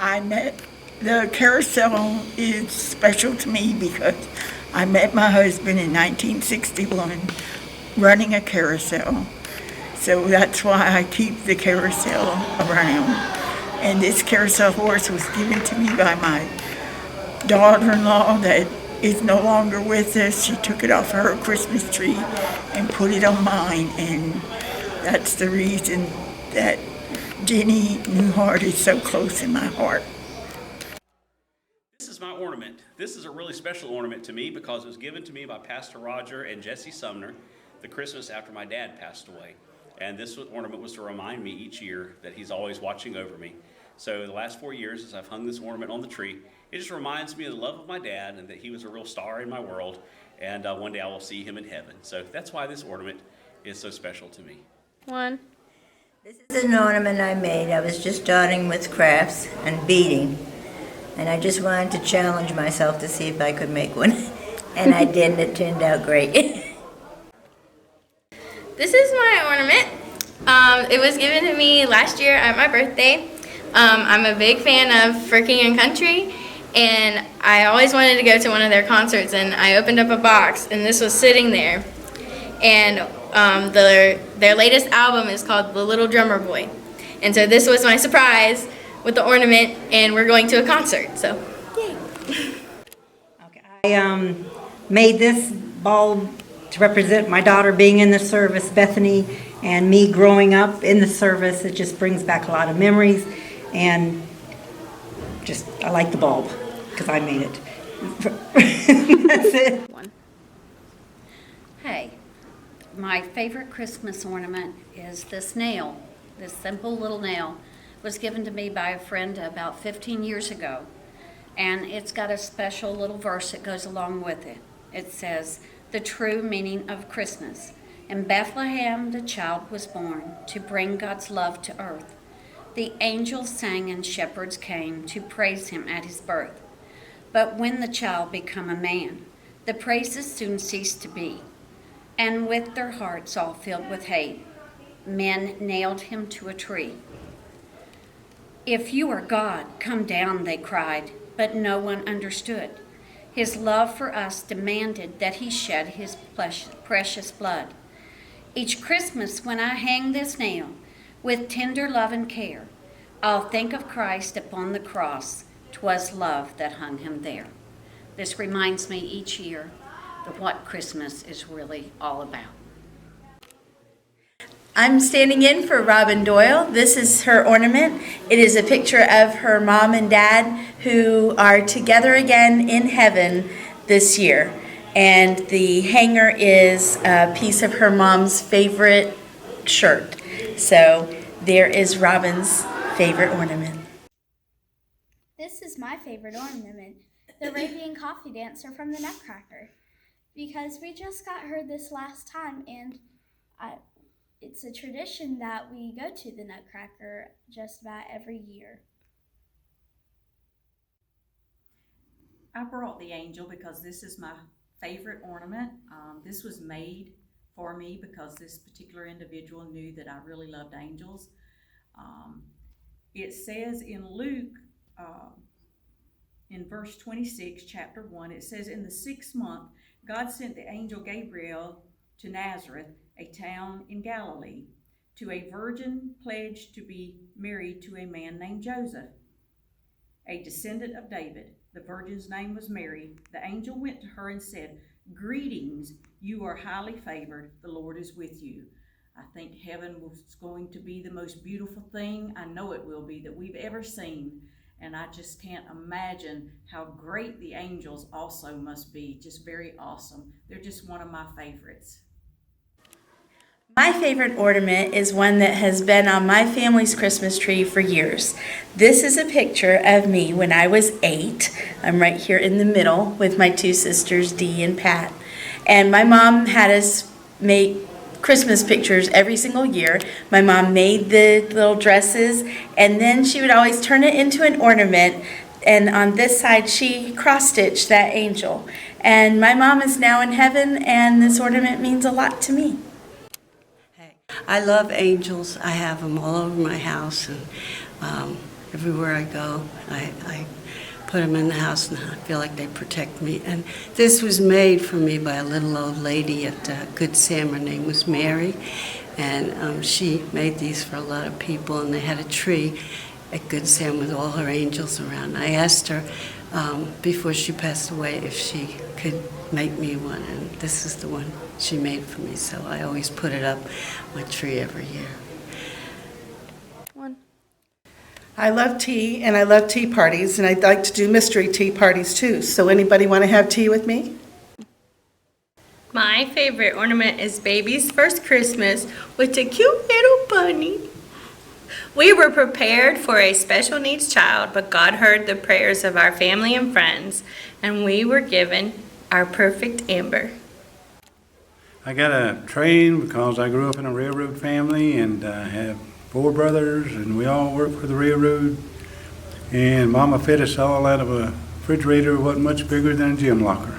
I met the carousel is special to me because I met my husband in 1961 running a carousel. So that's why I keep the carousel around. And this carousel horse was given to me by my daughter-in-law that is no longer with us. She took it off her Christmas tree and put it on mine, and that's the reason that Jenny Newhart is so close in my heart. This is my ornament. This is a really special ornament to me because it was given to me by Pastor Roger and Jesse Sumner the Christmas after my dad passed away. And this ornament was to remind me each year that he's always watching over me. So the last 4 years, as I've hung this ornament on the tree, it just reminds me of the love of my dad and that he was a real star in my world. And one day I will see him in heaven. So that's why this ornament is so special to me. One. This is an ornament I made. I was just starting with crafts and beading. And I just wanted to challenge myself to see if I could make one. And I did, and it turned out great. This is my ornament. It was given to me last year at my birthday. I'm a big fan of For King and Country, and I always wanted to go to one of their concerts, and I opened up a box, and this was sitting there. And their latest album is called The Little Drummer Boy. And so this was my surprise with the ornament, and we're going to a concert, so yay. Okay, I made this bulb to represent my daughter being in the service, Bethany, and me growing up in the service. It just brings back a lot of memories, and just I like the bulb because I made it. That's it. Hey, my favorite Christmas ornament is this nail. This simple little nail was given to me by a friend about 15 years ago, and it's got a special little verse that goes along with it. It says, "The true meaning of Christmas. In Bethlehem the child was born to bring God's love to earth. The angels sang and shepherds came to praise him at his birth. But when the child became a man, the praises soon ceased to be, and with their hearts all filled with hate, men nailed him to a tree. If you are God, come down, they cried, but no one understood. His love for us demanded that he shed his precious blood. Each Christmas when I hang this nail, with tender love and care, I'll think of Christ upon the cross. 'Twas love that hung him there." This reminds me each year of what Christmas is really all about. I'm standing in for Robin Doyle. This is her ornament. It is a picture of her mom and dad who are together again in heaven this year. And the hanger is a piece of her mom's favorite shirt. So there is Robin's favorite ornament. This is my favorite ornament, the Arabian Coffee Dancer from the Nutcracker, because we just got her this last time, and it's a tradition that we go to the Nutcracker just about every year. I brought the angel because this is my favorite ornament. This was made for me because this particular individual knew that I really loved angels. It says in Luke, in verse 26, chapter 1, it says, "In the 6th month, God sent the angel Gabriel to Nazareth, a town in Galilee, to a virgin pledged to be married to a man named Joseph, a descendant of David. The virgin's name was Mary. The angel went to her and said, 'Greetings, you are highly favored. The Lord is with you.'" I think heaven was going to be the most beautiful thing, I know it will be, that we've ever seen. And I just can't imagine how great the angels also must be. Just very awesome. They're just one of my favorites. My favorite ornament is one that has been on my family's Christmas tree for years. This is a picture of me when I was 8. I'm right here in the middle with my two sisters, Dee and Pat. And my mom had us make Christmas pictures every single year. My mom made the little dresses, and then she would always turn it into an ornament, and on this side she cross-stitched that angel. And my mom is now in heaven, and this ornament means a lot to me. I love angels. I have them all over my house, and everywhere I go. I put them in the house, and I feel like they protect me. And this was made for me by a little old lady at Good Sam. Her name was Mary, and she made these for a lot of people, and they had a tree at Good Sam with all her angels around. I asked her before she passed away if she could make me one, and this is the one she made for me, so I always put it up my tree every year. I love tea, and I love tea parties, and I'd like to do mystery tea parties too. So anybody want to have tea with me? My favorite ornament is Baby's First Christmas with a cute little bunny. We were prepared for a special needs child, but God heard the prayers of our family and friends, and we were given our perfect Amber. I got a train because I grew up in a railroad family, and I have 4 brothers, and we all work for the railroad. And Mama fed us all out of a refrigerator that wasn't much bigger than a gym locker.